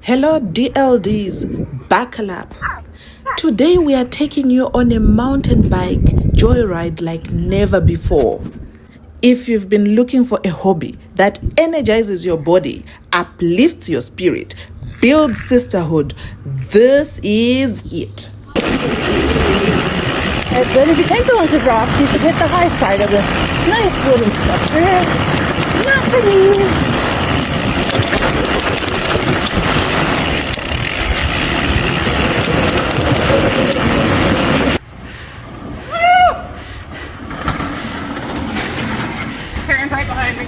Hello DLDs, buckle up. Today we are taking you on a mountain bike joyride like never before. If you've been looking for a hobby that energizes your body, uplifts your spirit, builds sisterhood, this is it. And then if you take the ones that drops, you should hit the high side of this nice wooden structure. Not for me. Parents right behind me.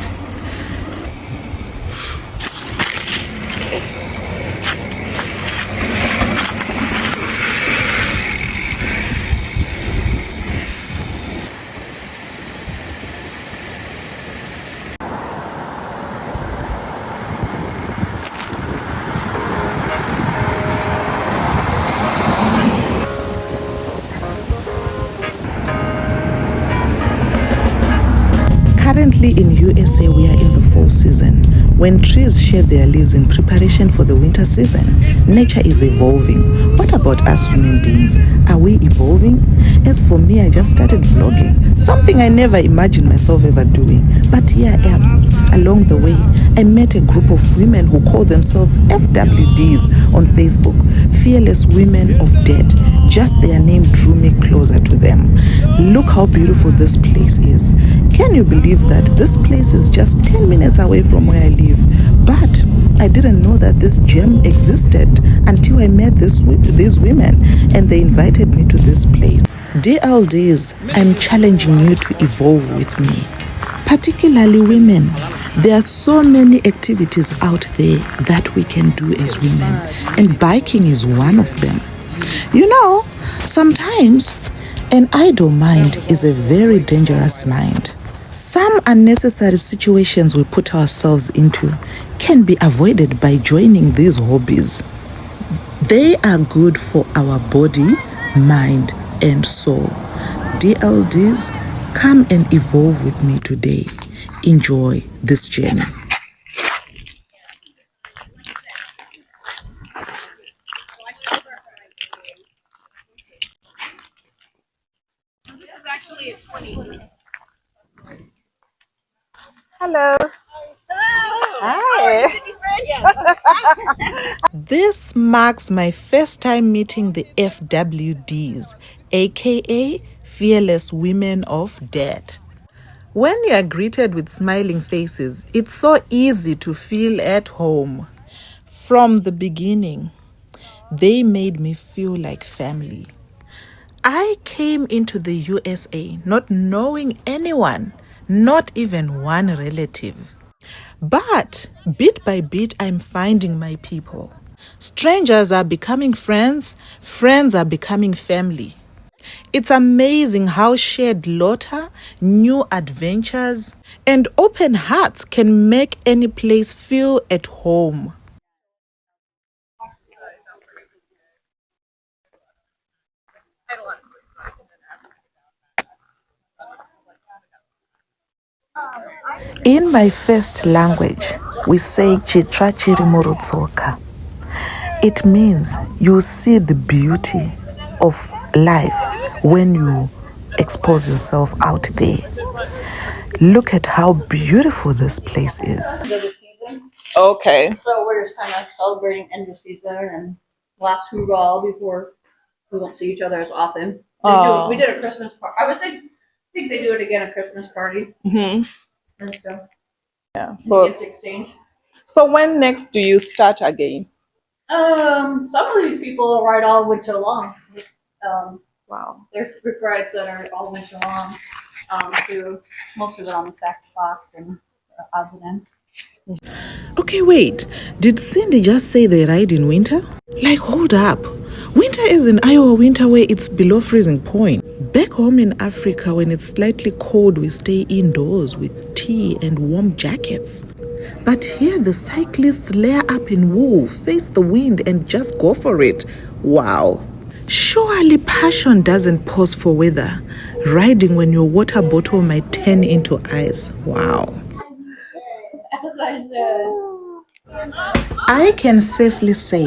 Currently in USA, we are in the fall season. When trees shed their leaves in preparation for the winter season, nature is evolving. What about us human beings? Are we evolving? As for me, I just started vlogging, something I never imagined myself ever doing. But here I am. Along the way, I met a group of women who call themselves FWDs on Facebook, Fearless Women of Debt. Just their name drew me closer to them. Look how beautiful this place is. Can you believe that this place is just 10 minutes away from where I live? But I didn't know that this gem existed until I met these women and they invited me to this place. DLDs, I'm challenging you to evolve with me, particularly women. There are so many activities out there that we can do as women, and biking is one of them. You know, sometimes an idle mind is a very dangerous mind. Some unnecessary situations we put ourselves into can be avoided by joining these hobbies. They are good for our body, mind, and soul. DLDs, come and evolve with me today. Enjoy this journey. Hello. Hi. This marks my first time meeting the FWDs, aka Fearless Women of Debt. When you are greeted with smiling faces, it's so easy to feel at home. From the beginning, they made me feel like family. I came into the USA not knowing anyone, not even one relative. But bit by bit, I'm finding my people. Strangers are becoming friends, friends are becoming family. It's amazing how shared laughter, new adventures, and open hearts can make any place feel at home. In my first language, we say Chitrachiri Morotsoka. It means you see the beauty of life when you expose yourself out there. Look at how beautiful this place is. Okay. So we're just kind of celebrating end of season and last hoorah before we won't see each other as often. We did a Christmas party. I think they do it again, a Christmas party. Mm-hmm. And so, Yeah. gift exchange. So when next do you start again? Some of these people ride all winter long. Wow. There's group rides that are all winter long. Through most of it on the sack box and odds and ends. Okay, wait. Did Cindy just say they ride in winter? Like, hold up. Winter is in Iowa winter where it's below freezing point. Back home in Africa, when it's slightly cold, we stay indoors with tea and warm jackets. But here, the cyclists layer up in wool, face the wind, and just go for it. Wow. Surely passion doesn't pause for weather. Riding when your water bottle might turn into ice. Wow. As I should. I can safely say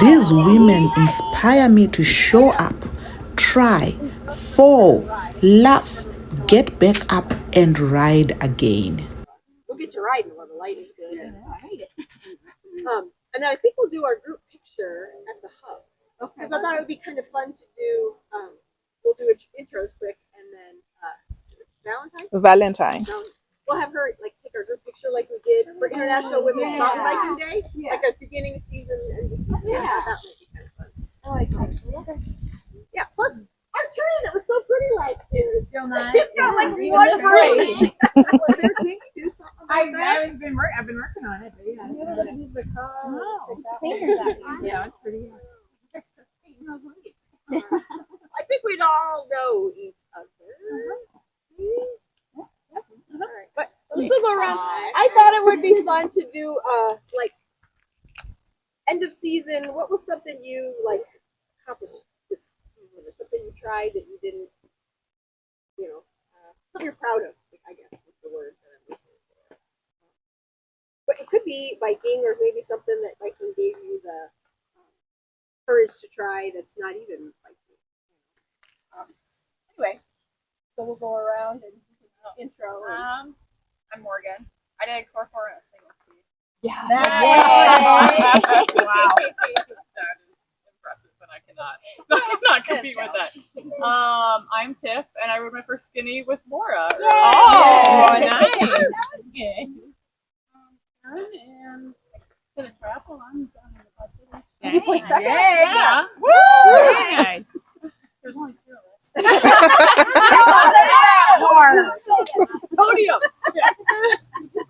these women inspire me to show up, try, fall, laugh, get back up, and ride again. We'll get to riding while the light is good. And then I think we'll do our group picture at the hub. Because I thought it would be kind of fun to do. We'll do intros quick, and then is it Valentine's? Valentine. We'll have her like take our group picture like we did for International Women's Mountain Biking Day, like at the beginning of season. And that might be kind of fun. I like that. Yeah. Plus, our tree that was so pretty last year is still not. It's got like one braid. Was there a thing to do something? I've been working on it. But yeah. Yeah, it's pretty. I think we'd all know each other. All right, but we'll still go around. I thought it would be fun to do like end of season. What was something you like accomplished this season, or something you tried that you didn't, something you're proud of? I guess is the word that I'm looking for. But it could be biking, or maybe something that biking gave you the courage to try that's not even biking. Anyway, so we'll go around and intro. I'm Morgan. I did core 4 on a single speed. Yeah. Wow. That is impressive, and I cannot compete with that. I'm Tiff, and I rode my first skinny with Laura. Oh, nice. That was good. Karen, and did a triathlon down in the Quad Cities. You put second? Yeah. Woo! Very nice. There's only 2 of us. Podium.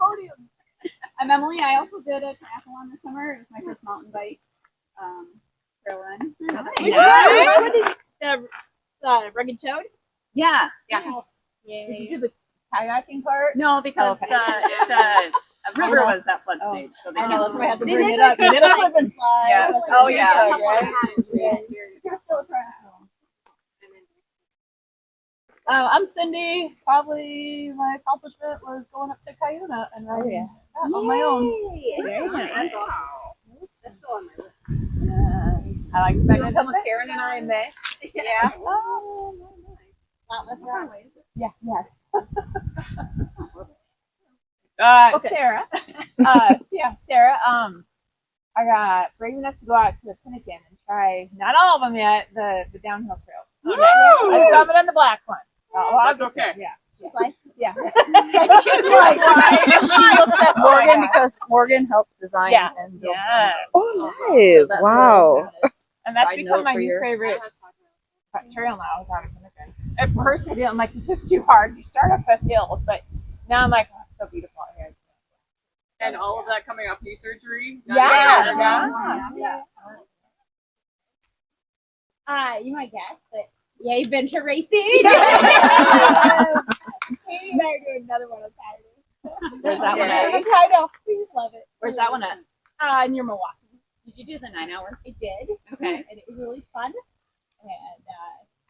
Podium. I'm Emily. I also did a triathlon this summer. It was my first mountain bike trail run. Nice. What is it? The Rugged Chode? Yeah. Did you do the kayaking part? No, because the river was that flood stage. So they I know, that's canceled why I had it. to bring it up. You did a slip and slide. Yeah. Oh, yeah. I'm Cindy. Probably my accomplishment was going up to Cuyuna and riding on my own. Very nice. That's all on my list. I like to Come with Karen and I in May. Yeah. Oh, Not less far away, is it? yeah, yes. Okay. Sarah. Sarah. I got brave enough to go out to the Pinnakin and try, not all of them yet, the downhill trails. I still haven't done the black one. That's okay. Yeah. She's like, Yeah. she was like, she looks at Morgan because Morgan helped design and build. Yes. Oh, nice. So Wow. And that's Side become note my for new your- favorite trail now. Is out of Pinnakin. At first, I did. I'm like, this is too hard. You start up a hill, but now I'm like, oh, it's so beautiful out here. And all of that coming off knee surgery? Yes. Yeah. You might guess, but yay, venture racing. Better do another one on Saturday. Where's that one at? I know. We just love it. Where's that one at? Near Milwaukee. Did you do the 9-hour? I did. Okay. And it was really fun. And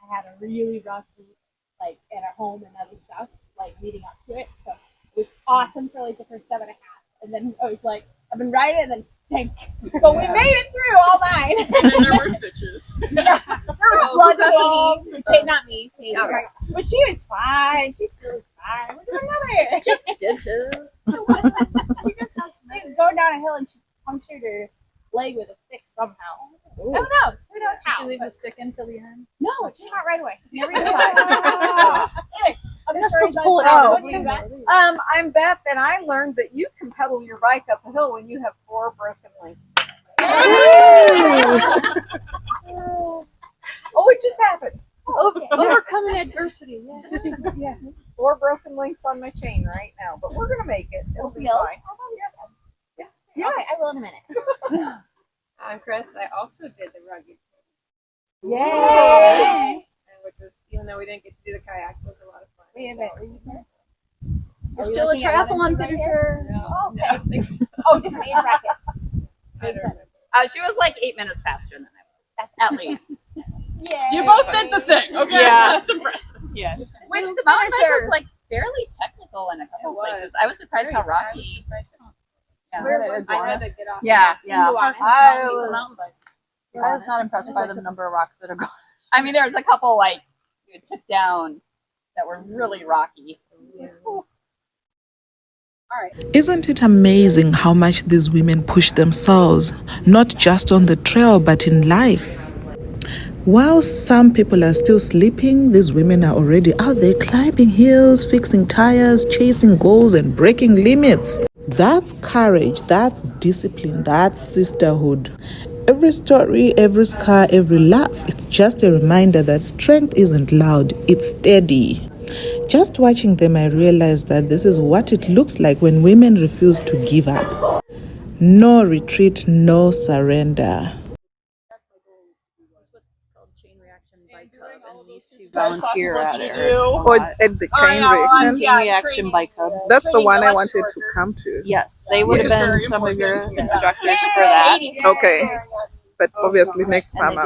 I had a really rough week, like at our home and other stuff, like leading up to it. So it was awesome for like the first 7.5. And then I was like, I've been riding and then tank. But we made it through all 9. And then there were stitches. There was blood involved. Not me. Kate. Okay. But she was fine. She still is fine. We're doing another. Just stitches. She was going down a hill and she punctured her leg with a stick somehow. Who knows? Who knows Did how? she leave the stick in till the end? No, just not right away. Never even saw it. Anyway, I'm You're sorry supposed to pull it out. What do you got? I'm Beth, and I learned that you can pedal your bike up a hill when you have 4 broken links. Oh, it just happened. Overcoming adversity. Yes. Yeah, 4 broken links on my chain right now, but we're gonna make it. It'll be fine. Yeah, I will in a minute. I'm Chris. I also did the rugged. Yay! And which was, even though we didn't get to do the kayak, it was a lot of fun. Wait a minute, were you Chris? You're still a triathlon finisher. No, Okay. I don't think so. Oh, different age brackets. I don't remember. She was like 8 minutes faster than I was, at least. Yeah. You both did the thing, okay? Yeah. That's impressive. Yes. Which the mountain bike was like fairly technical in a couple It was. places. I was surprised how rocky. I had to get off. Yeah. I I was not impressed by the number of rocks that are gone. I mean, there's a couple like you took down that were really rocky. Isn't it amazing how much these women push themselves, not just on the trail but in life? While some people are still sleeping, these women are already out there climbing hills, fixing tires, chasing goals, and breaking limits. That's courage, that's discipline, that's sisterhood. Every story, every scar, every laugh, it's just a reminder that strength isn't loud, it's steady. Just watching them, I realized that this is what it looks like when women refuse to give up. No retreat, no surrender. Volunteer at it. Or at the train reaction. Chain reaction bike hub. That's the one I wanted to come to. Yes, they would have been some of your instructors for that. Okay. But obviously next time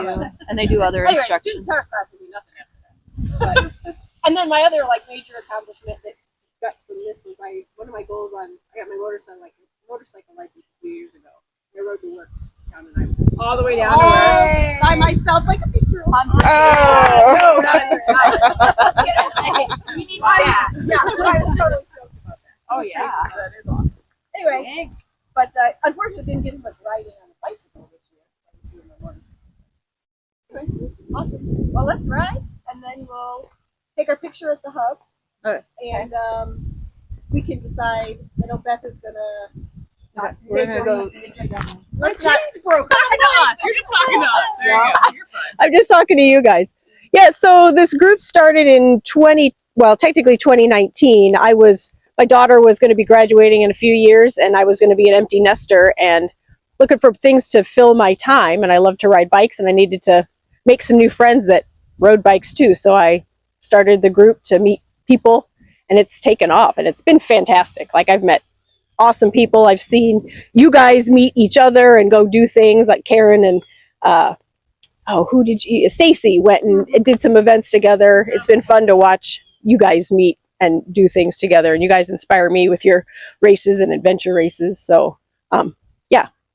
And they do other Anyway, instructions. guitar class will be nothing after that. And then my other like major accomplishment that got from this was one of my goals I got my motorcycle license a few years ago. I rode to work down in Iowa. All the way down to work by myself, like a picture. Oh. No, not a We need that. Yeah, so I was totally stoked about that. Oh yeah. That is awesome. Anyway, but unfortunately didn't get as much riding on a bicycle this year. I was doing my motorcycle. Anyway, awesome. Well, let's ride, and then we'll take our picture at the hub, and we can decide. I know Beth is gonna. We're gonna go. Let's not. You're just talking to us. There you go. You're fine. I'm just talking to you guys. Yeah, so this group started in technically 2019. My daughter was going to be graduating in a few years, and I was going to be an empty nester and looking for things to fill my time. And I love to ride bikes, and I needed to make some new friends that rode bikes too. So I started the group to meet people, and it's taken off, and it's been fantastic. Like, I've met awesome people. I've seen you guys meet each other and go do things, like Karen and Stacy went and did some events together. It's been fun to watch you guys meet and do things together, and you guys inspire me with your races and adventure races. So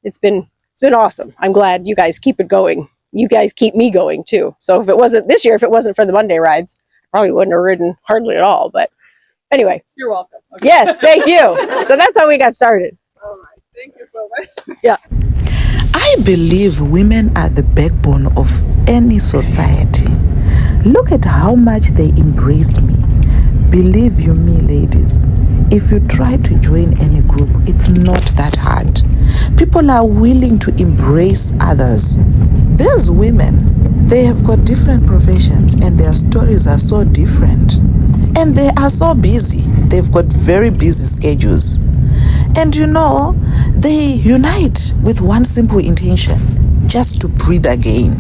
it's been awesome. I'm glad you guys keep it going. You guys keep me going too. So if it wasn't for the Monday rides, I probably wouldn't have ridden hardly at all. But anyway, You're welcome. Okay. yes, thank you. So that's how we got started. All right. Thank you so much. Yeah. I believe women are the backbone of any society. Look at how much they embraced me. Believe you me, ladies, if you try to join any group, it's not that hard. People are willing to embrace others. These women, they have got different professions and their stories are so different. And they are so busy. They've got very busy schedules. And they unite with one simple intention, just to breathe again.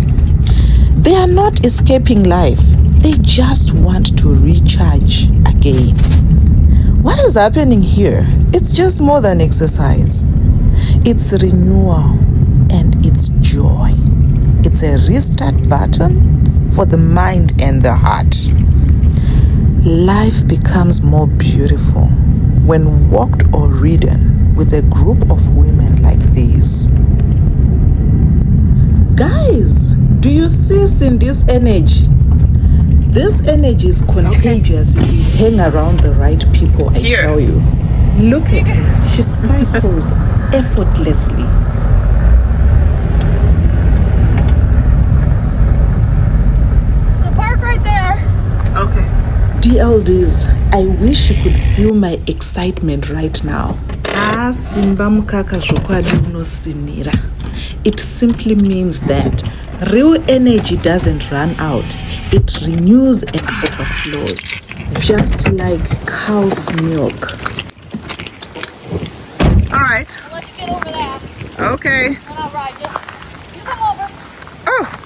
They are not escaping life. They just want to recharge again. What is happening here? It's just more than exercise. It's renewal and it's joy. It's a restart button for the mind and the heart. Life becomes more beautiful when walked or ridden with a group of women like these. Guys, do you see Cindy's energy? This energy is contagious if you hang around the right people, I tell you. Look at her. She cycles effortlessly. So park right there. Okay. DLDs, I wish you could feel my excitement right now. It simply means that real energy doesn't run out. It renews and overflows, just like cow's milk. All right. I'll let you get over that, Okay. and I'll ride you. You come over. Oh.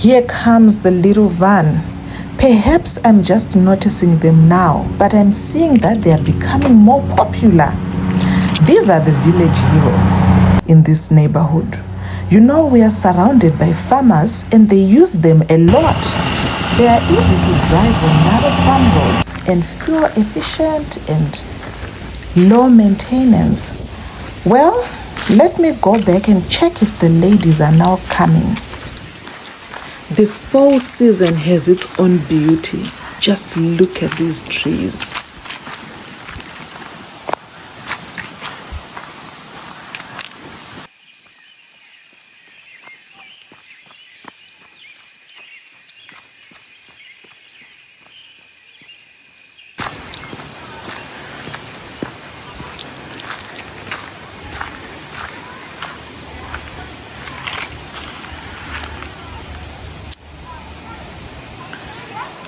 Here comes the little van. Perhaps I'm just noticing them now, but I'm seeing that they are becoming more popular. These are the village heroes in this neighborhood. You know, we are surrounded by farmers and they use them a lot. They are easy to drive on narrow farm roads and fuel efficient and low maintenance. Well, let me go back and check if the ladies are now coming. The fall season has its own beauty. Just look at these trees.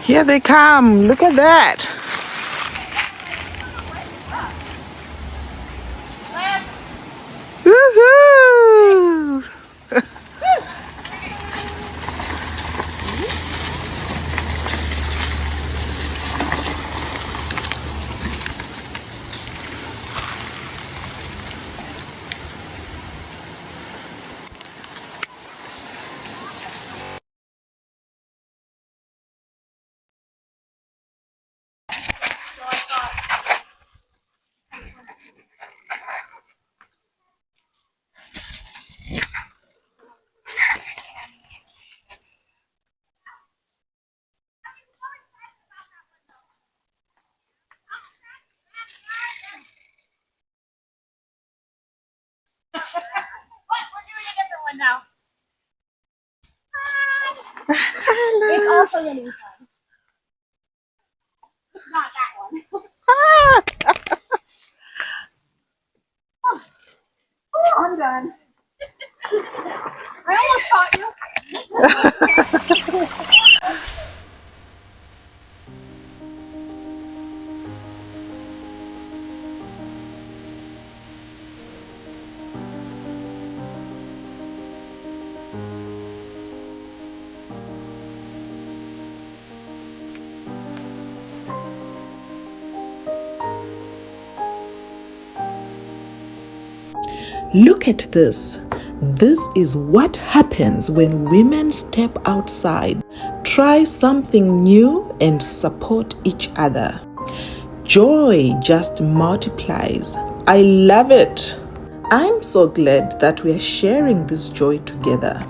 Here they come. Look at that. Woohoo! We're doing a different one now. It's also gonna be fun. It's not that one. I'm done. I almost caught you. Look at this. This is what happens when women step outside, try something new, and support each other. Joy just multiplies. I love it. I'm so glad that we are sharing this joy together.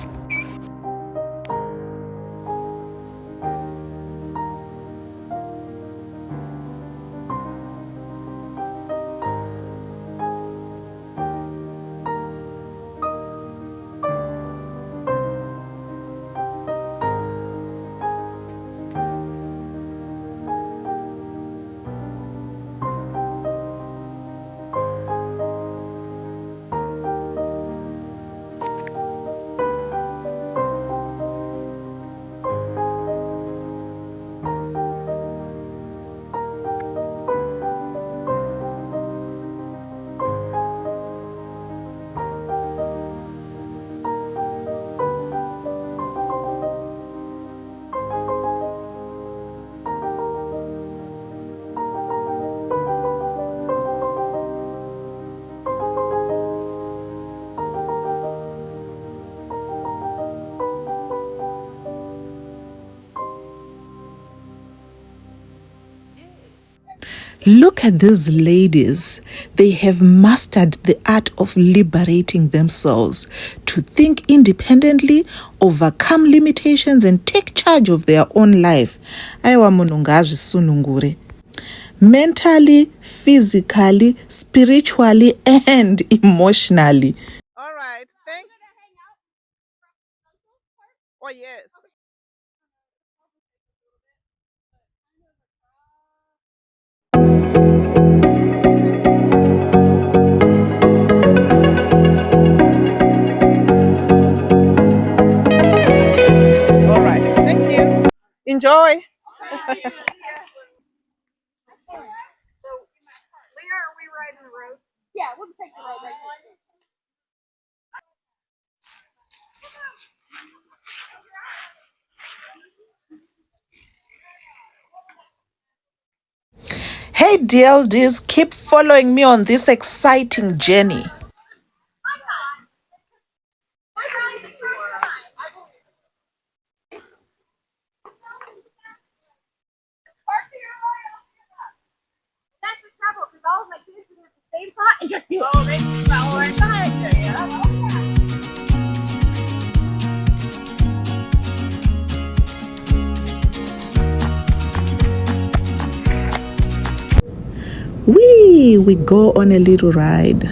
Look at these ladies. They have mastered the art of liberating themselves to think independently, overcome limitations, and take charge of their own life. Aiwa munungazi sunungure. Mentally, physically, spiritually, and emotionally. All right. Thank. Oh yes. All right. Thank you. Enjoy. So, Leah, are we riding the road? Yeah, we'll just take the road right here. Hey DLDs, keep following me on this exciting journey. That's the trouble, because all of my kids are at the same spot and just do all this well or We go on a little ride.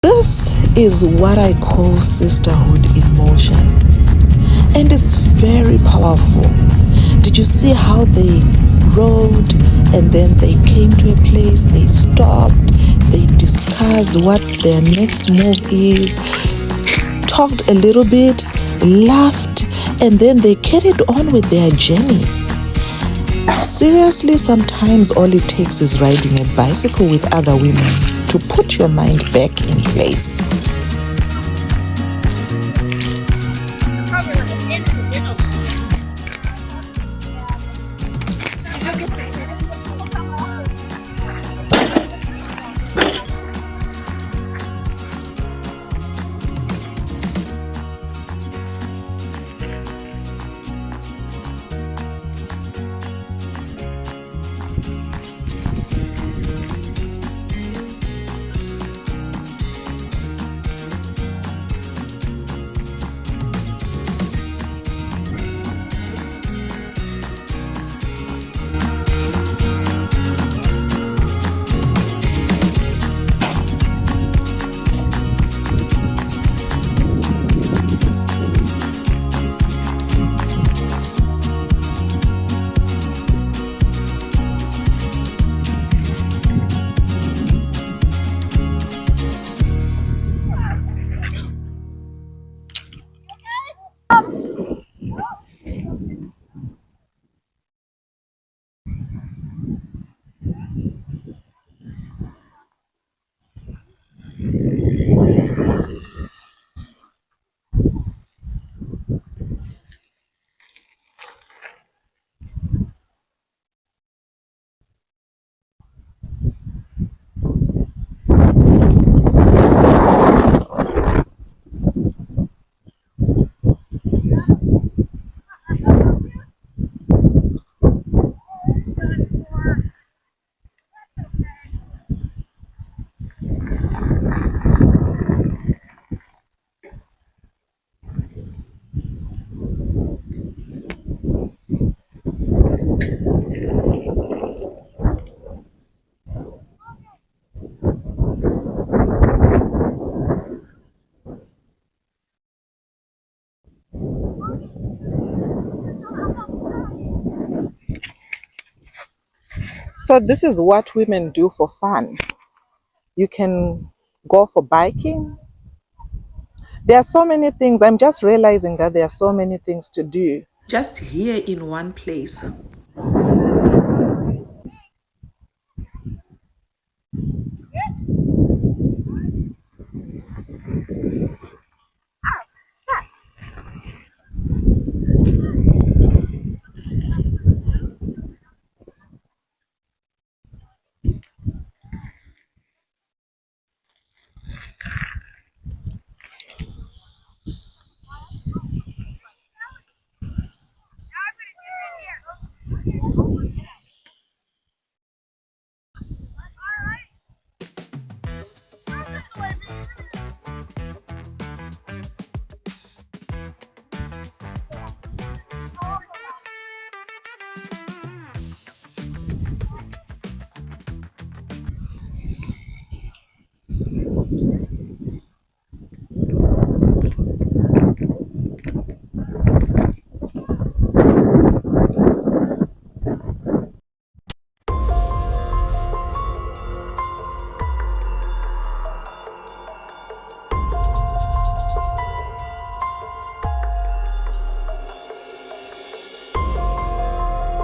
This is what I call sisterhood in motion, and it's very powerful. Did you see how they rode and then they came to a place, they stopped, they discussed what their next move is, talked a little bit, laughed, and then they carried on with their journey. Seriously, sometimes all it takes is riding a bicycle with other women to put your mind back in place. So this is what women do for fun. You can go for biking. There are so many things. I'm just realizing that there are so many things to do just here in one place.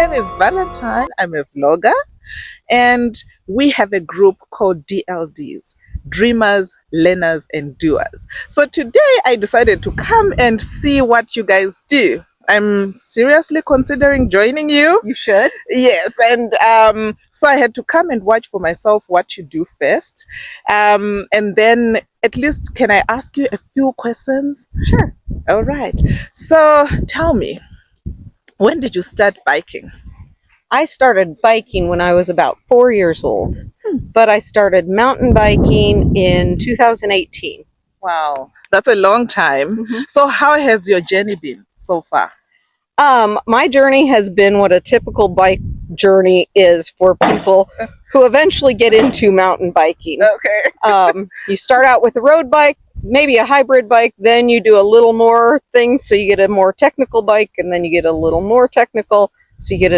name is Valentine. I'm a vlogger, and we have a group called DLDs, Dreamers, Learners, and Doers. So today I decided to come and see what you guys do. I'm seriously considering joining you. You should. Yes, and so I had to come and watch for myself what you do first. And then at least can I ask you a few questions? Sure. All right. So tell me, when did you start biking? I started biking when I was about 4 years old, but I started mountain biking in 2018. Wow, that's a long time. So how has your journey been so far? My journey has been what a typical bike journey is for people who eventually get into mountain biking. Okay. You start out with a road bike, maybe a hybrid bike, then you do a little more things, so you get a more technical bike, and then you get a little more technical, so you get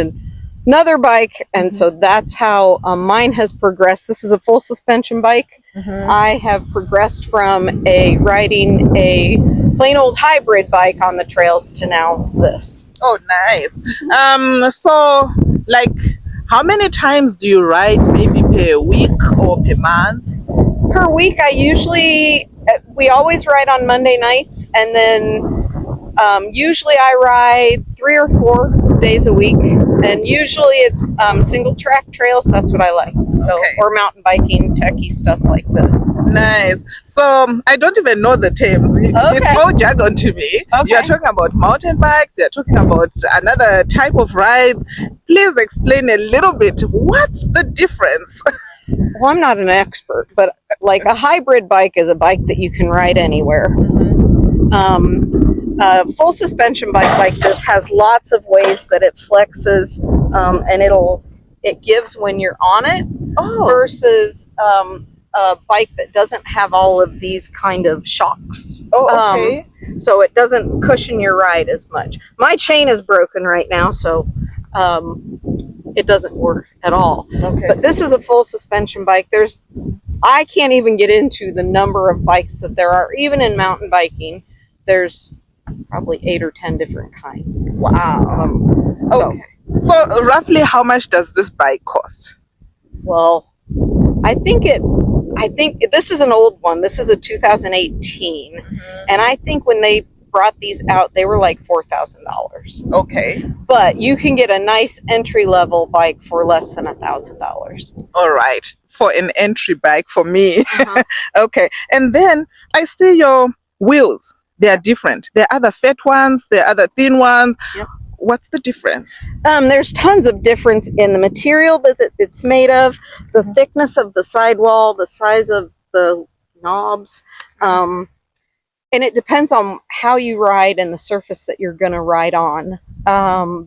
another bike, and so that's how mine has progressed. This is a full suspension bike. I have progressed from riding a plain old hybrid bike on the trails to now this. Oh, nice. So like, how many times do you ride, maybe per week or per month? Per week, we always ride on Monday nights, and then usually I ride 3 or 4 days a week, and usually it's single track trails. That's what I like. So, or mountain biking, techie stuff like this. Nice. So I don't even know the terms. It's all jargon to me. You're talking about mountain bikes. You're talking about another type of rides. Please explain a little bit. What's the difference? Well, I'm not an expert, but like a hybrid bike is a bike that you can ride anywhere. A full suspension bike like this has lots of ways that it flexes, and it gives when you're on it, versus a bike that doesn't have all of these kind of shocks. So it doesn't cushion your ride as much. My chain is broken right now, so it doesn't work at all. But this is a full suspension bike. I can't even get into the number of bikes that there are. Even in mountain biking, there's probably 8 or 10 different kinds. Wow. So roughly how much does this bike cost? Well, I think this is an old one. This is a 2018. And I think when they brought these out, they were like $4,000. Okay. But you can get a nice entry level bike for less than $1,000. All right. For an entry bike for me. Okay. And then I see your wheels. They are different. There are other fat ones. There are other thin ones. What's the difference? There's tons of difference in the material that it's made of, the thickness of the sidewall, the size of the knobs. And it depends on how you ride and the surface that you're going to ride on.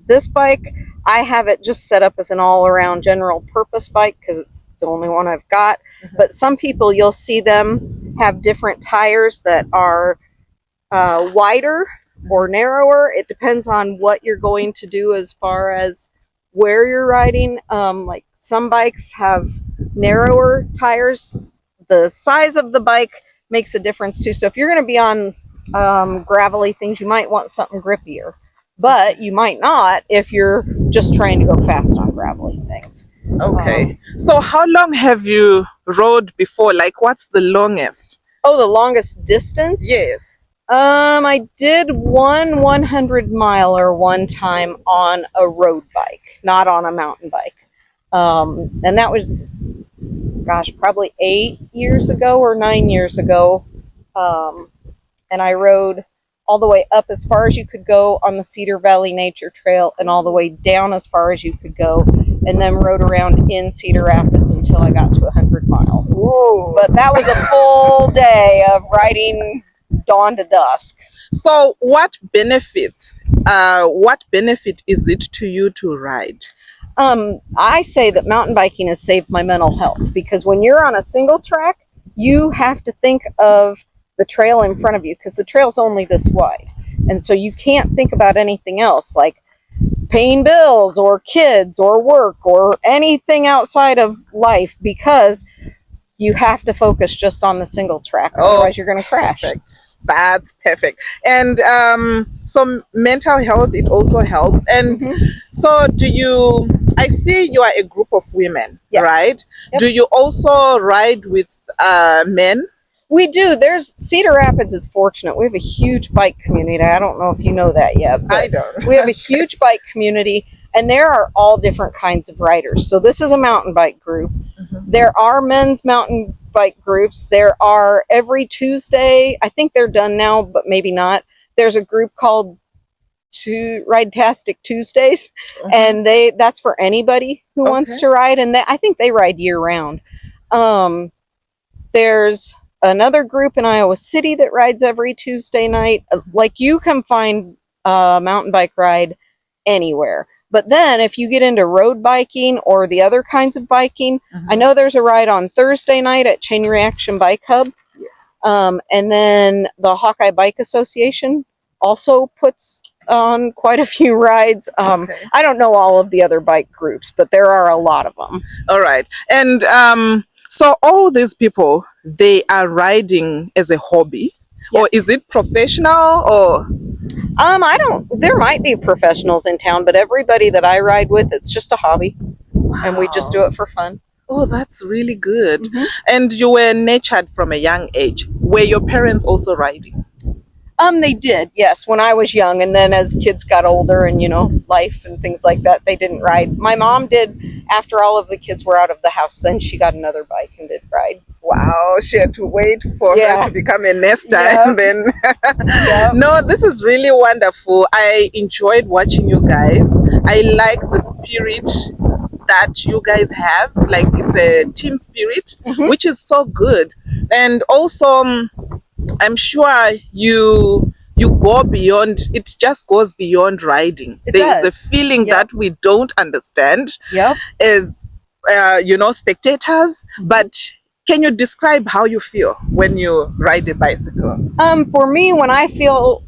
This bike, I have it just set up as an all-around general purpose bike because it's the only one I've got. But some people, you'll see them have different tires that are wider or narrower. It depends on what you're going to do as far as where you're riding. Like some bikes have narrower tires. The size of the bike makes a difference too. So if you're going to be on gravelly things, you might want something grippier, but you might not if you're just trying to go fast on gravelly things. Okay. So how long have you rode before? Like, what's the longest? Oh, the longest distance? Yes. I did one 100-miler one time on a road bike, not on a mountain bike. And that was, gosh, probably 8 years ago or 9 years ago. And I rode all the way up as far as you could go on the Cedar Valley Nature Trail and all the way down as far as you could go, and then rode around in Cedar Rapids until I got to 100 miles. Ooh. But that was a full day of riding dawn to dusk. So what benefit is it to you to ride? I say that mountain biking has saved my mental health, because when you're on a single track, you have to think of the trail in front of you, because the trail's only this wide. And so you can't think about anything else, like paying bills or kids or work or anything outside of life, because you have to focus just on the single track, Oh, otherwise you're going to crash. Perfect. That's perfect. And so mental health, it also helps. And so I see you are a group of women, Yes. right? Yep. Do you also ride with men? We do. There's Cedar Rapids is fortunate. We have a huge bike community. I don't know if you know that yet. But I don't. We have a huge bike community, and there are all different kinds of riders. So this is a mountain bike group. There are men's mountain bike groups. There are every Tuesday. I think they're done now, but maybe not. There's a group called Ride-tastic Tuesdays, and that's for anybody who wants to ride. And I think they ride year round. There's another group in Iowa City that rides every Tuesday night. Like, you can find a mountain bike ride anywhere. But then if you get into road biking or the other kinds of biking, I know there's a ride on Thursday night at Chain Reaction Bike Hub. Yes. And then the Hawkeye Bike Association also puts on quite a few rides. I don't know all of the other bike groups, but there are a lot of them. All right. And so all these people, they are riding as a hobby? Yes. Or is it professional, or? There might be professionals in town, but everybody that I ride with, it's just a hobby. Wow. And we just do it for fun. Oh, that's really good. And you were nurtured from a young age. Were your parents also riding? They did, yes, when I was young, and then as kids got older and, life and things like that, they didn't ride. My mom did after all of the kids were out of the house, then she got another bike and did ride. Wow, she had to wait for her to become a nester and then... No, this is really wonderful. I enjoyed watching you guys. I like the spirit that you guys have. Like, it's a team spirit, which is so good. And also... I'm sure you go beyond, it just goes beyond riding. There is a feeling that we don't understand as, spectators. But can you describe how you feel when you ride a bicycle? For me, when I feel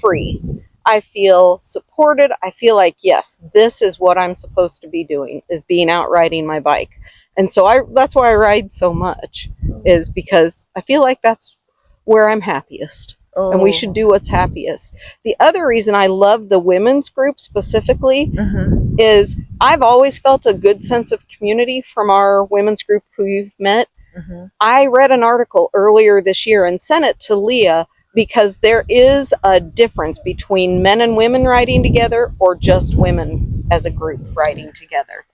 free. I feel supported. I feel like, yes, this is what I'm supposed to be doing, is being out riding my bike. And so that's why I ride so much, is because I feel like that's where I'm happiest. And we should do what's happiest. The other reason I love the women's group specifically is I've always felt a good sense of community from our women's group who you've met. I read an article earlier this year and sent it to Leah, because there is a difference between men and women riding together or just women as a group riding together.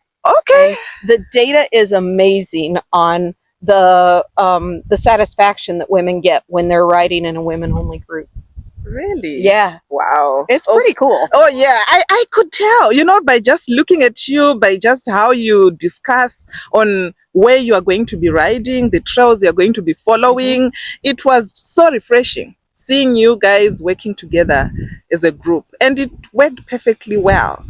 Okay. And the data is amazing on the satisfaction that women get when they're riding in a women-only group. Really? Yeah. Wow. It's pretty cool. Oh, yeah. I could tell, by just looking at you, by just how you discuss on where you are going to be riding, the trails you're going to be following. It was so refreshing seeing you guys working together as a group. And it worked perfectly well.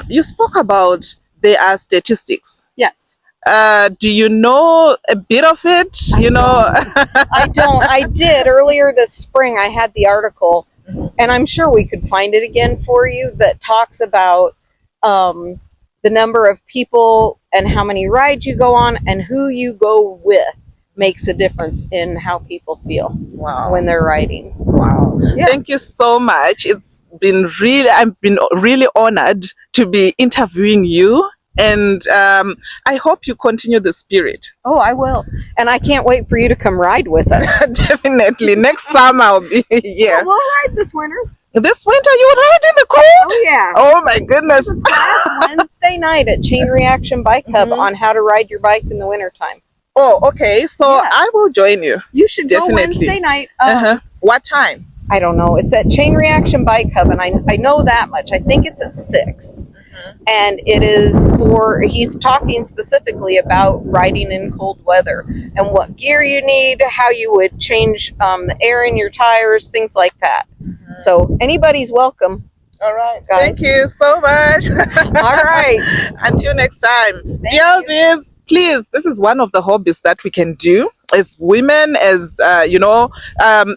You spoke about there are statistics. Yes. Do you know a bit of it? I don't. I did earlier this spring. I had the article, and I'm sure we could find it again for you, that talks about the number of people and how many rides you go on and who you go with makes a difference in how people feel when they're riding. Wow. Yeah. Thank you so much. I've been really honored to be interviewing you. And I hope you continue the spirit. Oh, I will. And I can't wait for you to come ride with us. Definitely. Next summer I'll be here. We'll ride this winter. This winter you would ride in the cold? Oh, yeah. Oh, my goodness. Last Wednesday night at Chain Reaction Bike Hub on how to ride your bike in the wintertime. Oh, okay. So I will join you. You should definitely go Wednesday night. What time? I don't know. It's at Chain Reaction Bike Hub, and I know that much. I think it's at 6. And it is he's talking specifically about riding in cold weather and what gear you need, how you would change the air in your tires, things like that. So anybody's welcome. All right. Guys. Thank you so much. All right. Until next time. DLDs, please, this is one of the hobbies that we can do as women, as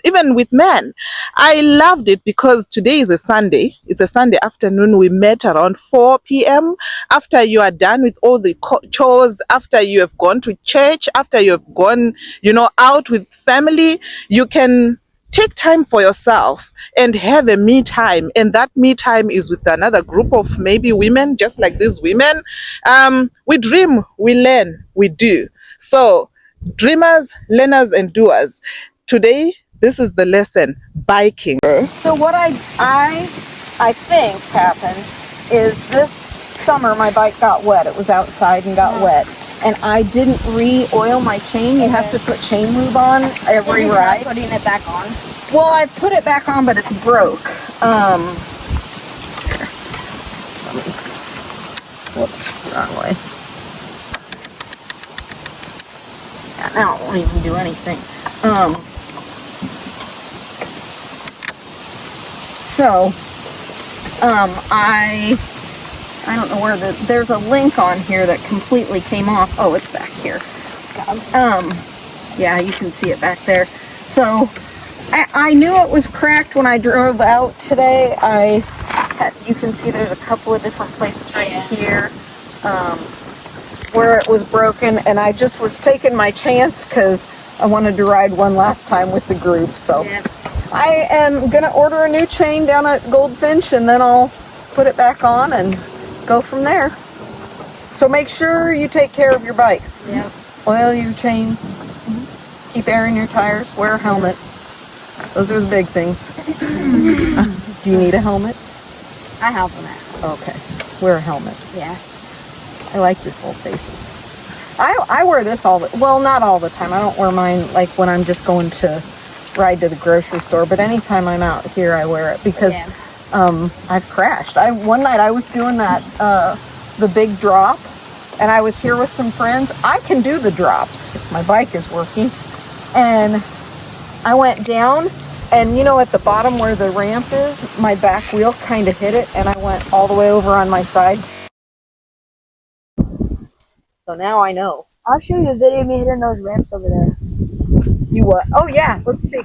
even with men. I loved it because today is a Sunday. It's a Sunday afternoon. We met around 4 p.m. After you are done with all the chores, after you have gone to church, after you have gone, out with family, you can take time for yourself and have a me time. And that me time is with another group of maybe women, just like these women. We dream, we learn, we do. So, dreamers, learners, and doers. Today, this is the lesson: biking. So what I think happened is this summer my bike got wet. It was outside and got wet. And I didn't re-oil my chain. You have to put chain lube on every ride. Putting it back on. Well, I've put it back on, but it's broke. Whoops, wrong way. Yeah, now it won't even do anything. I don't know where there's a link on here that completely came off. Oh, it's back here. Yeah, you can see it back there. So I knew it was cracked when I drove out today. You can see there's a couple of different places right here where it was broken, and I just was taking my chance because I wanted to ride one last time with the group. So I am gonna order a new chain down at Goldfinch, and then I'll put it back on and go from there. So make sure you take care of your bikes. Yep. Oil your chains, keep air in your tires, wear a helmet. Those are the big things. Do you need a helmet? I have one. Okay, wear a helmet. Yeah. I like your full faces. I wear this not all the time. I don't wear mine like when I'm just going to ride to the grocery store, but anytime I'm out here I wear it because I've crashed. One night I was doing that the big drop, and I was here with some friends. I can do the drops if my bike is working, and I went down, and at the bottom where the ramp is, my back wheel kind of hit it, and I went all the way over on my side. So now I know. I'll show you a video of me hitting those ramps over there. You what? Oh yeah, let's see.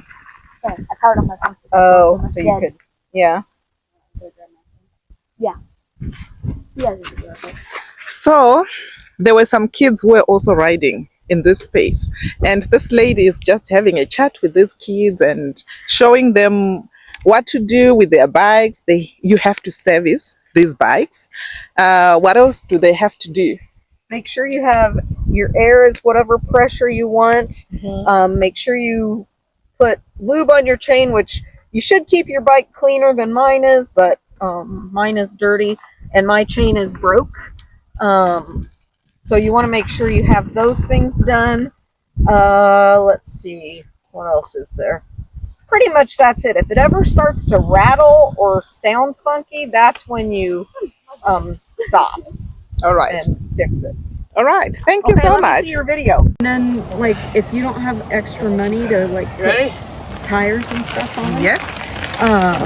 I powered on my phone. Oh, so you could, yeah. Yeah. Yeah. So there were some kids who were also riding in this space, and this lady is just having a chat with these kids and showing them what to do with their bikes. You have to service these bikes. What else do they have to do? Make sure you have your air is whatever pressure you want. Make sure you put lube on your chain, which you should keep your bike cleaner than mine is, but mine is dirty and my chain is broke. So you want to make sure you have those things done. Let's see, what else is there? Pretty much that's it. If it ever starts to rattle or sound funky, that's when you stop. All right. And fix it. All right. Thank you so much. Let me see your video. And then, like, if you don't have extra money to like put tires and stuff on them. Yes.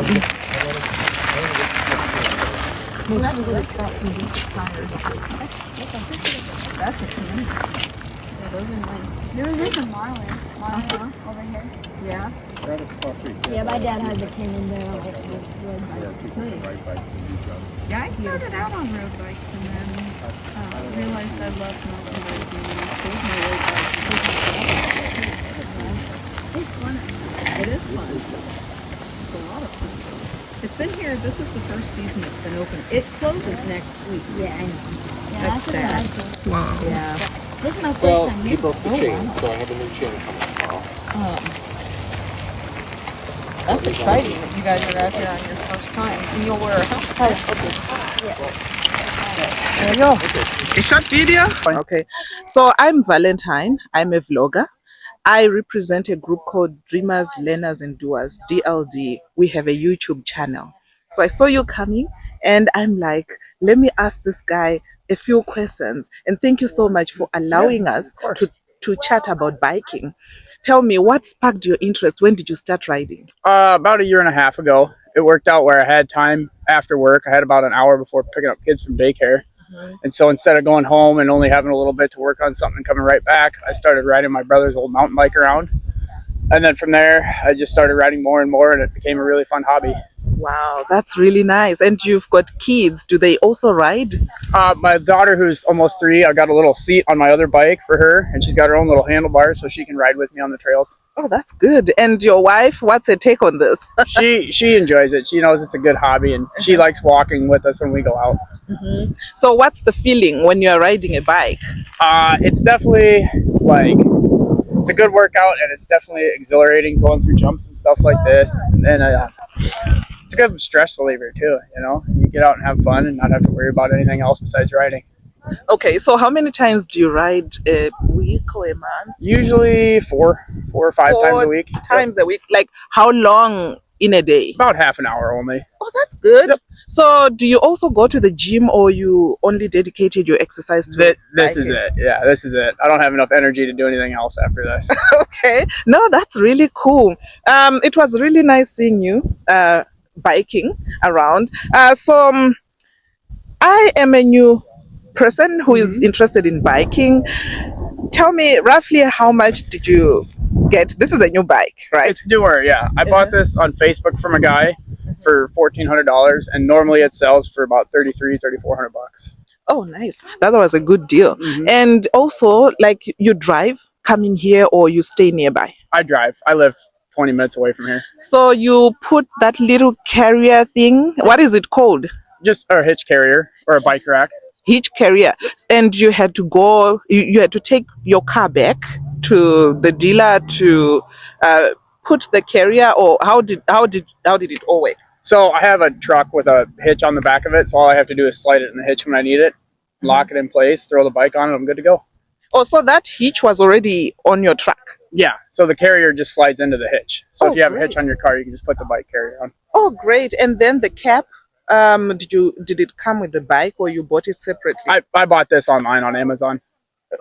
Make sure that it's got some decent tires. That's a can. Yeah, those are nice. There is a Marlin over here. Yeah. Yeah, my dad has a Canyon there on the road bike. Yeah, I started out on road bikes and then realized I loved mountain biking and sold my road bike. It's fun. It is fun. It's a lot of fun. It's been here, this is the first season it's been open. It closes next week. Yeah, I know. Yeah, That's sad. Wow. Yeah. This is my first Well, time he here. broke the chain, so I have a new chain coming tomorrow. That's exciting that you guys are out here on your first time. And you'll wear a helmet. Yes. There you go. A short video. Okay. So I'm Valentine. I'm a vlogger. I represent a group called Dreamers, Learners, and Doers, DLD. We have a YouTube channel. So I saw you coming and I'm like, let me ask this guy a few questions. And thank you so much for allowing us to chat about biking. Tell me, what sparked your interest? When did you start riding? About a year and a half ago. It worked out where I had time after work. I had about an hour before picking up kids from daycare. And so instead of going home and only having a little bit to work on something and coming right back, I started riding my brother's old mountain bike around. And then from there, I just started riding more and more, and it became a really fun hobby. Wow, that's really nice. And you've got kids. Do they also ride? My daughter, who's almost 3, I got a little seat on my other bike for her, and she's got her own little handlebars so she can ride with me on the trails. Oh, that's good. And your wife, what's her take on this? She enjoys it. She knows it's a good hobby, and she likes walking with us when we go out. So what's the feeling when you're riding a bike? It's definitely like, it's a good workout, and it's definitely exhilarating going through jumps and stuff like this. And then it's a good stress reliever too. You know, you get out and have fun and not have to worry about anything else besides riding. Okay, so how many times do you ride a week or a month? Usually 4 or 5 times a week. Times a week. Like how long in a day? About half an hour only. Oh, that's good. So do you also go to the gym, or you only dedicated your exercise to This is it. Yeah, this is it. I don't have enough energy to do anything else after this. Okay. No, that's really cool. It was really nice seeing you biking around. I am a new person who is interested in biking. Tell me roughly how much did you get? This is a new bike, right? It's newer, yeah. I bought this on Facebook from a guy for $1,400, and normally it sells for about $3,400. Oh, nice. That was a good deal. And also, like, you drive coming here, or you stay nearby? I drive. I live 20 minutes away from here. So you put that little carrier thing, what is it called? Just a hitch carrier or a bike rack. Hitch carrier. And you had to go, you had to take your car back to the dealer to put the carrier, or how did it all work? So I have a truck with a hitch on the back of it, so all I have to do is slide it in the hitch when I need it, lock it in place, throw the bike on it, I'm good to go. Oh, so that hitch was already on your truck? Yeah, so the carrier just slides into the hitch. So if you have a hitch great. on your car, you can just put the bike carrier on. Oh, great. And then the cap, did it come with the bike, or you bought it separately? I bought this online on Amazon.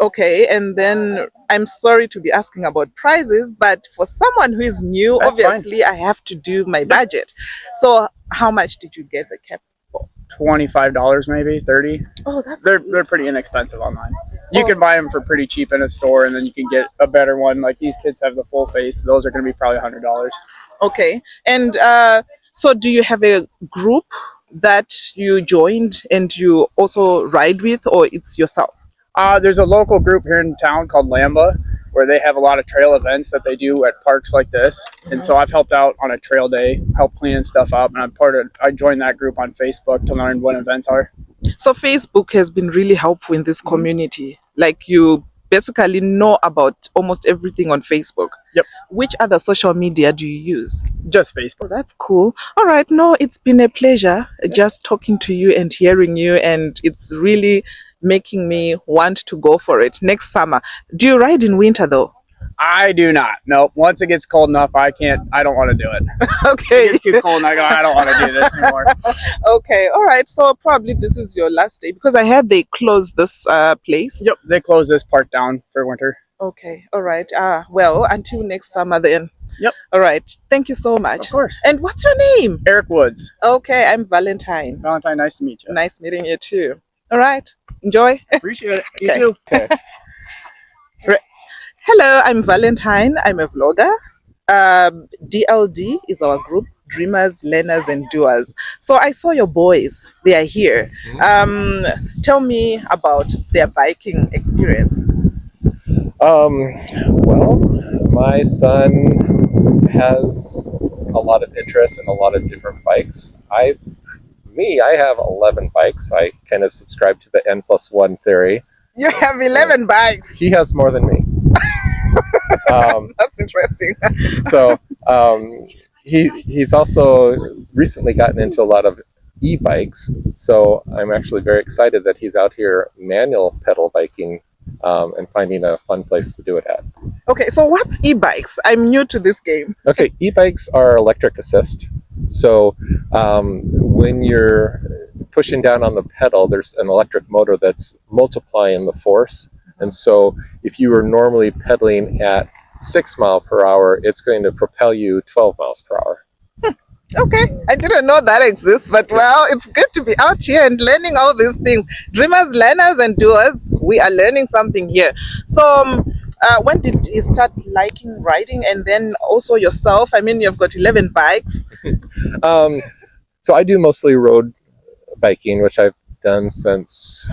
Okay, and then I'm sorry to be asking about prices, but for someone who is new, That's obviously I have to do my budget. So how much did you get the cap for? $25 maybe, 30. Oh, that's They're pretty inexpensive online. You can buy them for pretty cheap in a store, and then you can get a better one. Like these kids have the full face. Those are going to be probably $100. okay. And so do you have a group that you joined and you also ride with, or it's yourself? There's a local group here in town called Lamba, where they have a lot of trail events that they do at parks like this. And so I've helped out on a trail day, helped cleaning stuff up, and I joined that group on Facebook to learn when events are. So Facebook has been really helpful in this community. Like, you basically know about almost everything on Facebook. Yep. Which other social media do you use? Just Facebook. Oh, that's cool. All right. No, it's been a pleasure just talking to you and hearing you, and it's really making me want to go for it next summer. Do you ride in winter though? I do not. Nope. Once it gets cold enough, I don't want to do it. Okay. It gets too cold and I go, I don't want to do this anymore. Okay. All right. So probably this is your last day, because I heard they closed this place. Yep. They closed this park down for winter. Okay. All right. Well, until next summer then. Yep. All right. Thank you so much. Of course. And what's your name? Eric Woods. Okay. I'm Valentine. Valentine, nice to meet you. Nice meeting you too. All right. Enjoy. Appreciate it. You Okay. too. Hello, I'm Valentine. I'm a vlogger. DLD is our group, Dreamers, Learners, and Doers. So I saw your boys. They are here. Tell me about their biking experience. Well, my son has a lot of interest in a lot of different bikes. I have 11 bikes. I kind of subscribe to the N+1 theory. You have 11 bikes. He has more than me. That's interesting. So he's also recently gotten into a lot of e-bikes. So I'm actually very excited that he's out here manual pedal biking and finding a fun place to do it at. Okay, so what's e-bikes? I'm new to this game. Okay, e-bikes are electric assist. So when you're pushing down on the pedal, there's an electric motor that's multiplying the force. And so if you were normally pedaling at 6 miles per hour, it's going to propel you 12 miles per hour. Okay, I didn't know that exists, but well, it's good to be out here and learning all these things. Dreamers, learners, and doers, we are learning something here. So, when did you start liking riding, and then also yourself? I mean, you've got 11 bikes. Um, so I do mostly road biking, which I've done since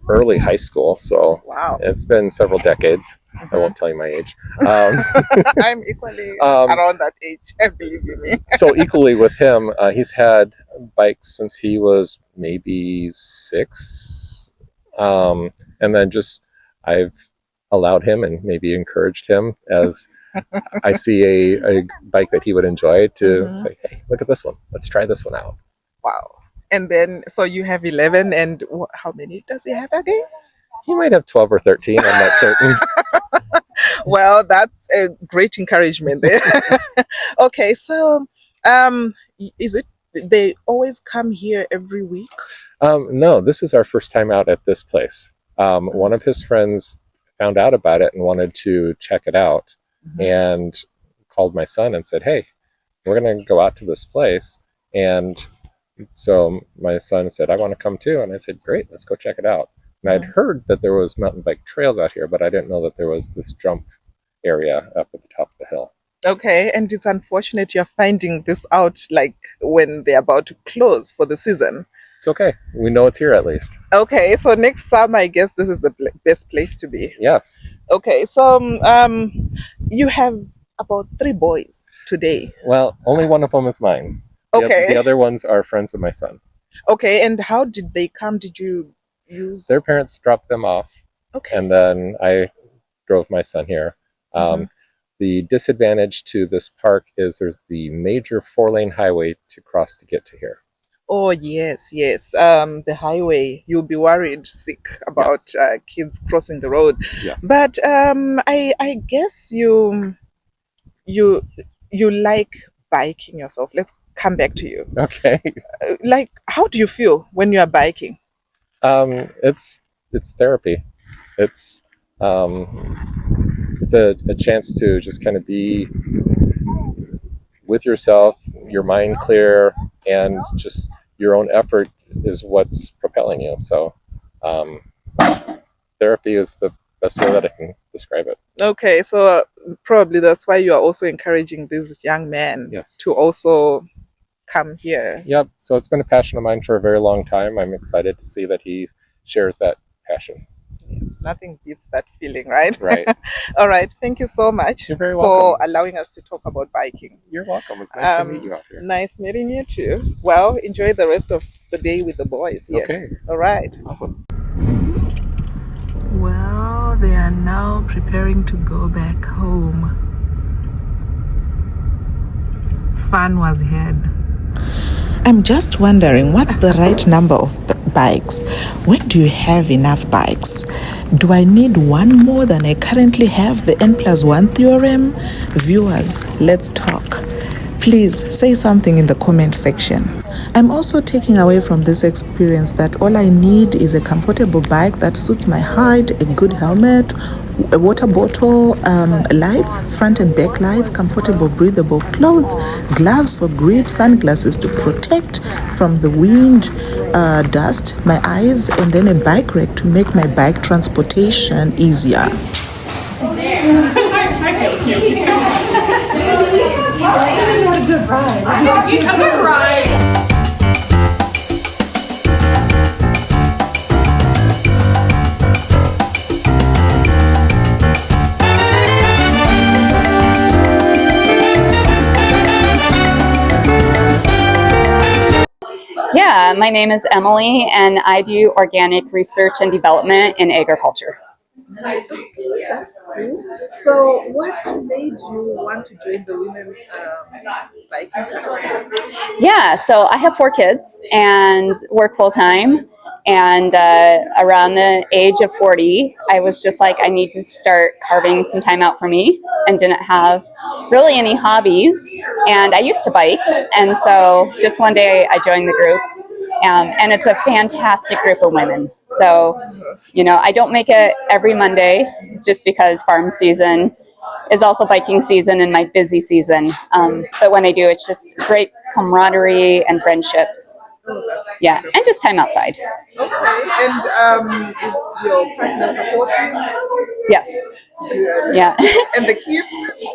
early high school. So Wow. it's been several decades. I won't tell you my age. I'm equally Um, around that age, believe you me. so equally with him, he's had bikes since he was maybe 6, and then just I've allowed him and maybe encouraged him as I see a bike that he would enjoy to say, hey, look at this one. Let's try this one out. Wow. And then, so you have 11, and how many does he have again? He might have 12 or 13. I'm not certain. Well, that's a great encouragement there. Okay, so is it they always come here every week? No, this is our first time out at this place. One of his friends found out about it and wanted to check it out, and called my son and said, hey, we're going to go out to this place. And so my son said, I want to come too. And I said, great, let's go check it out. And I'd heard that there was mountain bike trails out here, but I didn't know that there was this jump area up at the top of the hill. Okay, and it's unfortunate you're finding this out like when they're about to close for the season. It's okay. We know it's here at least. Okay, so next summer, I guess this is the best place to be. Yes. Okay, so you have about 3 boys today. Well, only one of them is mine. Okay. The other ones are friends of my son. Okay, and how did they come? Did you use Their parents dropped them off, Okay. and then I drove my son here. The disadvantage to this park is there's the major 4-lane highway to cross to get to here. Oh yes, yes. The highway. You'll be worried, sick about kids crossing the road. Yes. But I guess you like biking yourself. Let's come back to you. Okay. Like, how do you feel when you are biking? It's therapy. It's a chance to just kind of be with yourself, your mind clear, and just your own effort is what's propelling you. So therapy is the best way that I can describe it. Okay, so probably that's why you are also encouraging this young man to also come here. Yep. So it's been a passion of mine for a very long time. I'm excited to see that he shares that passion. Yes, nothing beats that feeling, right? Right. All right. Thank you so much You're very for welcome. allowing us to talk about biking. You're welcome. It's nice to meet you out here. Nice meeting you too. Well, enjoy the rest of the day with the boys here. Okay. All right. Awesome. Well, they are now preparing to go back home. Fun was had. I'm just wondering, what's the right number of bikes? When do you have enough bikes? Do I need one more than I currently have? The N+1 theorem? Viewers, let's talk. Please say something in the comment section. I'm also taking away from this experience that all I need is a comfortable bike that suits my height, a good helmet, a water bottle, lights, front and back lights, comfortable breathable clothes, gloves for grip, sunglasses to protect from the wind, dust, my eyes, and then a bike rack to make my bike transportation easier. A good ride. Yeah, my name is Emily, and I do organic research and development in agriculture. So, what made you want to join the women's biking club? Yeah, so I have 4 kids and work full time. And around the age of 40, I was just like, I need to start carving some time out for me, and didn't have really any hobbies. And I used to bike. And so just one day I joined the group. And it's a fantastic group of women. So, I don't make it every Monday just because farm season is also biking season and my busy season. But when I do, it's just great camaraderie and friendships. Yeah, and just time outside. Okay, and is your partner supporting? Yes. Yeah. And the kids?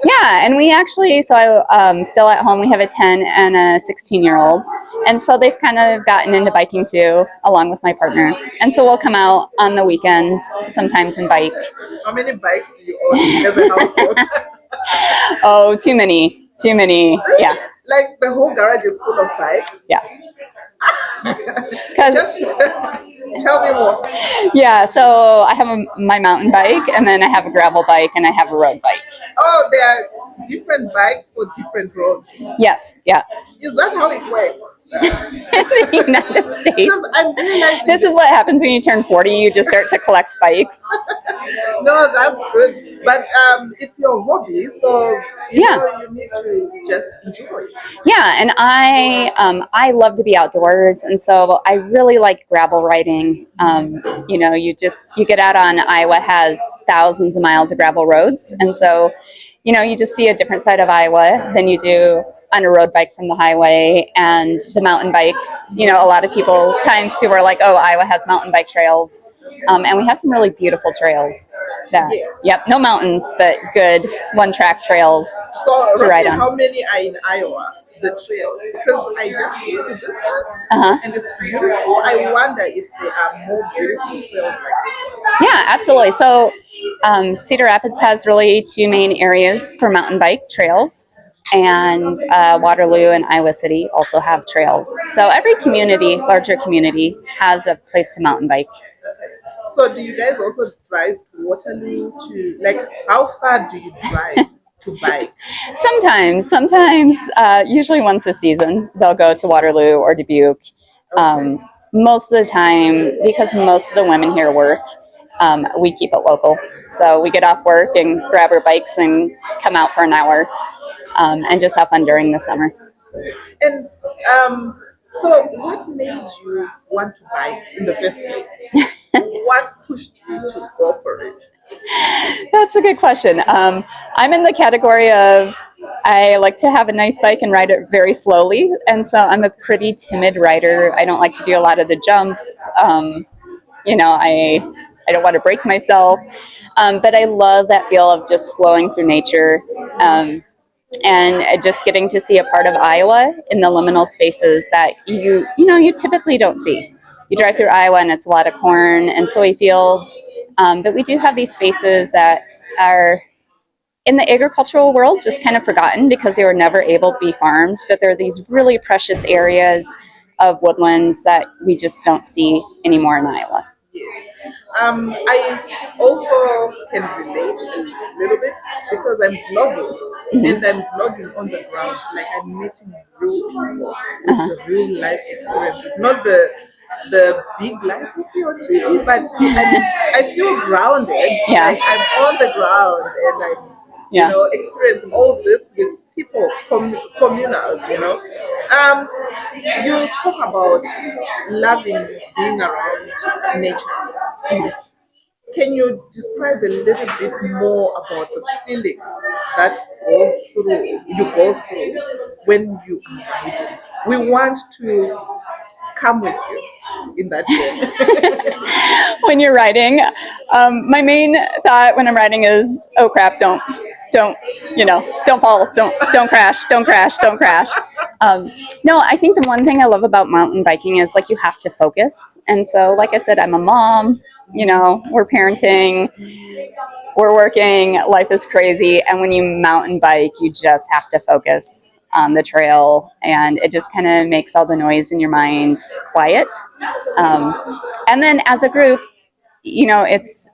Yeah, and we actually, so I still at home, we have a 10 and a 16-year-old. And so they've kind of gotten into biking too, along with my partner. And so we'll come out on the weekends sometimes and bike. How many bikes do you own as a household? Oh, too many. Too many. Yeah. Like the whole garage is full of bikes? Yeah. Just tell me more. Yeah, so I have my mountain bike, and then I have a gravel bike, and I have a road bike. Oh, there are different bikes for different roads. Yes, yeah. Is that how it works? In the United States. Because I'm realizing This is what happens when you turn 40. You just start to collect bikes. No, that's good. But it's your hobby, so you know you need to just enjoy it. Yeah, and I love to be outdoors, and so I really like gravel riding. You know, you get out on Iowa has thousands of miles of gravel roads, and so you know you just see a different side of Iowa than you do on a road bike from the highway. And the mountain bikes, you know, a lot of people are like, oh, Iowa has mountain bike trails, and we have some really beautiful trails. Yep, no mountains, but good one-track trails to ride on. How many are in Iowa? The trails, because I just came to this one and it's beautiful. I wonder if there are more beautiful trails like this one. Yeah, absolutely. So Cedar Rapids has really two main areas for mountain bike trails, and Waterloo and Iowa City also have trails. So every community, larger community, has a place to mountain bike. So do you guys also drive to Waterloo to, like, how far do you drive to bike? Sometimes, usually once a season, they'll go to Waterloo or Dubuque. Most of the time, because most of the women here work, we keep it local. So we get off work and grab our bikes and come out for an hour and just have fun during the summer. And so what made you want to bike in the first place? What pushed you to go for it? That's a good question. I'm in the category of I like to have a nice bike and ride it very slowly, and so I'm a pretty timid rider. I don't like to do a lot of the jumps. You know, I don't want to break myself, but I love that feel of just flowing through nature. And just getting to see a part of Iowa in the liminal spaces that you typically don't see. You drive through Iowa and it's a lot of corn and soy fields, but we do have these spaces that are in the agricultural world just kind of forgotten because they were never able to be farmed, but there are these really precious areas of woodlands that we just don't see anymore in Iowa. I also can relate a little bit because I'm blogging and I'm blogging on the ground. Like I'm meeting real people with real life experiences, not the big life you see on TV, but I feel grounded. Like I'm on the ground and I'm you know experiencing all this with people, communals. You know, you spoke about loving being around nature. Can you describe a little bit more about the feelings that you go through when you are riding? We want to come with you in that way. When you're riding, my main thought when I'm riding is, oh crap, don't fall, don't crash. No, I think the one thing I love about mountain biking is like you have to focus. And so, like I said, I'm a mom, you know, we're parenting, we're working, life is crazy. And when you mountain bike, you just have to focus on the trail, and it just kind of makes all the noise in your mind quiet. And then as a group, you know, it's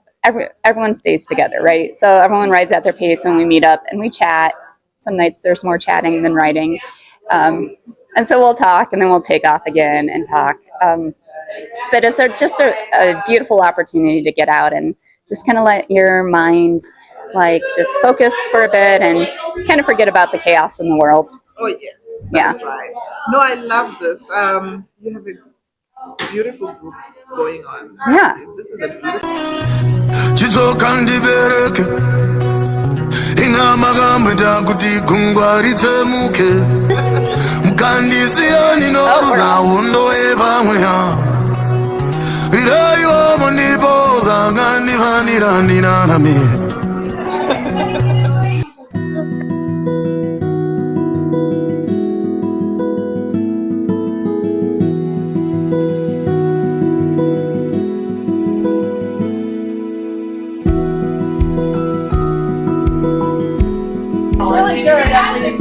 everyone stays together, right? So everyone rides at their pace and we meet up and we chat. Some nights there's more chatting than riding. And so we'll talk and then we'll take off again and talk. But it's just a beautiful opportunity to get out and just kind of let your mind like just focus for a bit and kind of forget about the chaos in the world. Oh yes, that's right. No, I love this. You have a beautiful group going on. This is a beautiful. Noita kuti gungwa ritsemuke mukandisiyani noruzawondo epamweya iraiwo mundipoza ngandifanira ndinaname. Really good, Emily's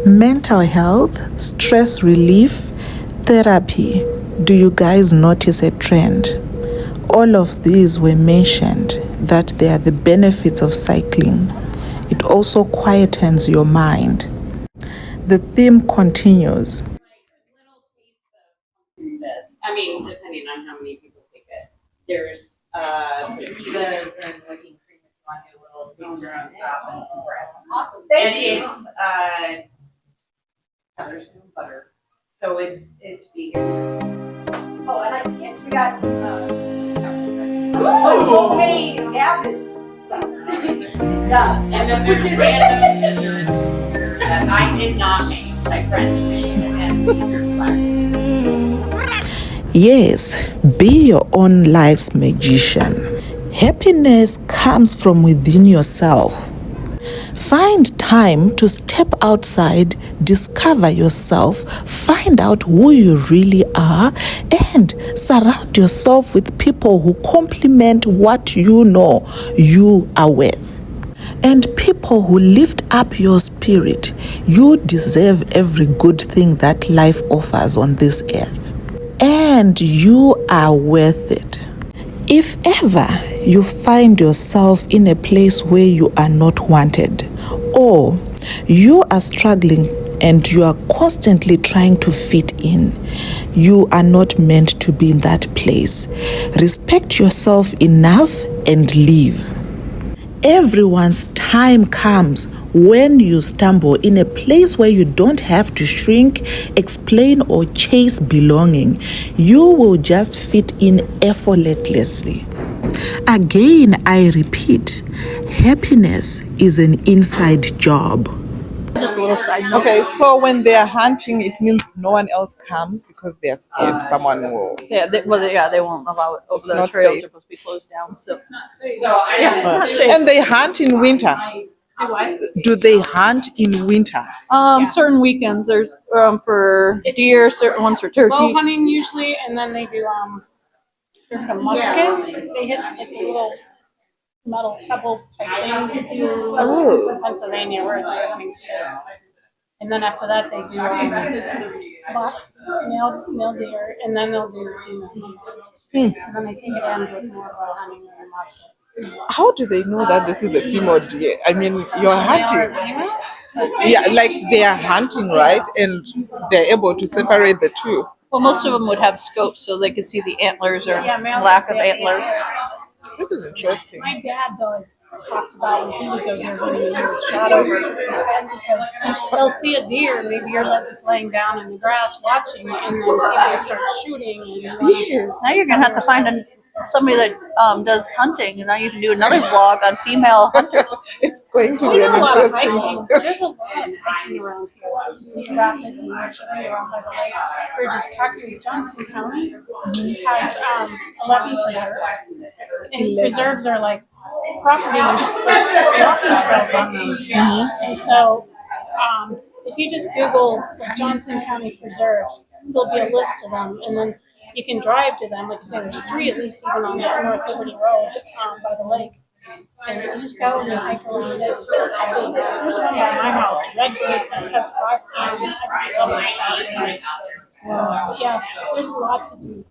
Mental health, stress relief, therapy. Do you guys notice a trend? All of these were mentioned that they are the benefits of cycling. It also quietens your mind. The theme continues. I mean, depending on how many people take it. There's pizzas and whipping cream if you want to do a little taster on top and some bread. Awesome. And it's there's no butter. So it's vegan. Oh, and I skipped. We got homemade cabbage. Yeah, and then there's random dessert that I did not make. My friends made and featured black. Yes, be your own life's magician. Happiness comes from within yourself. Find time to step outside, discover yourself, find out who you really are, and surround yourself with people who complement what you know you are worth. And people who lift up your spirit. You deserve every good thing that life offers on this earth. And you are worth it. If ever you find yourself in a place where you are not wanted, or you are struggling and you are constantly trying to fit in, you are not meant to be in that place. Respect yourself enough and leave. Everyone's time comes when you stumble in a place where you don't have to shrink, explain, or chase belonging. You will just fit in effortlessly. Again, I repeat, happiness is an inside job. just a little side note. Okay, so when they are hunting, it means no one else comes because they are scared someone will. Yeah, they won't allow it. It's The not trails safe. are supposed to be closed down, so it's not safe. And they hunt in winter. Do they hunt in winter? Certain weekends there's for deer, certain ones for turkey. Bow hunting usually, and then they do a musket. They hit like the little metal pebble type things. Oh. In Pennsylvania, where it's a hunting state. And then after that, they do buck, male deer, and then they'll do female. And then I think it ends with more bow hunting than musket. How do they know that this is a female deer? I mean, you're hunting. Yeah, like they are hunting, right? And they're able to separate the two. Well, most of them would have scopes so they could see the antlers or lack of antlers. This is interesting. My dad, though, has talked about when he would go deer hunting and he was shot over his head because they'll see a deer, maybe you're just laying down in the grass watching, and then they start shooting. And Now you're gonna have to find somebody that does hunting, and now you can do another vlog on female hunters. It's going to we be have an a lot of interesting. hiking. There's a lot of hiking around here. Cedar Rapids and North Shore around by the lake. Burgess Tucker, Johnson County has 11 preserves. And preserves are like properties with walking trails on them. And so if you just Google Johnson County preserves, there'll be a list of them, and then you can drive to them. Like I say, there's 3 at least even on that North Liberty Road by the lake. And you just go and you hike around it. There's one by my house, Red Creek, that has 5 ponds. I just love it. Yeah, there's a lot to do.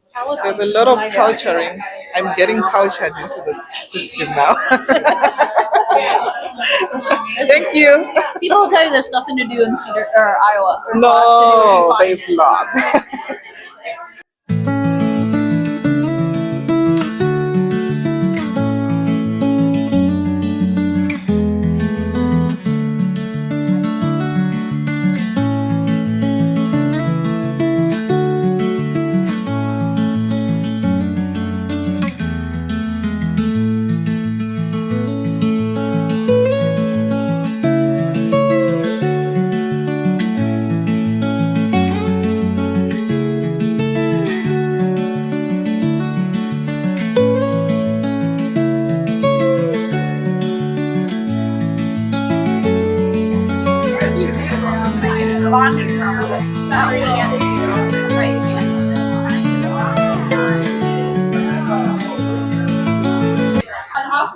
There's a lot of culturing. I'm getting cultured into the system now. Thank you. People will tell you there's nothing to do in Cedar or Iowa. There's No, lots to do in there's lots.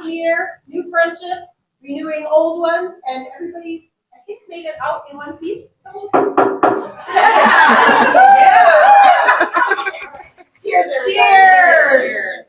awesome year, new friendships, renewing old ones, and everybody, I think, made it out in one piece. Yeah. Cheers! Cheers!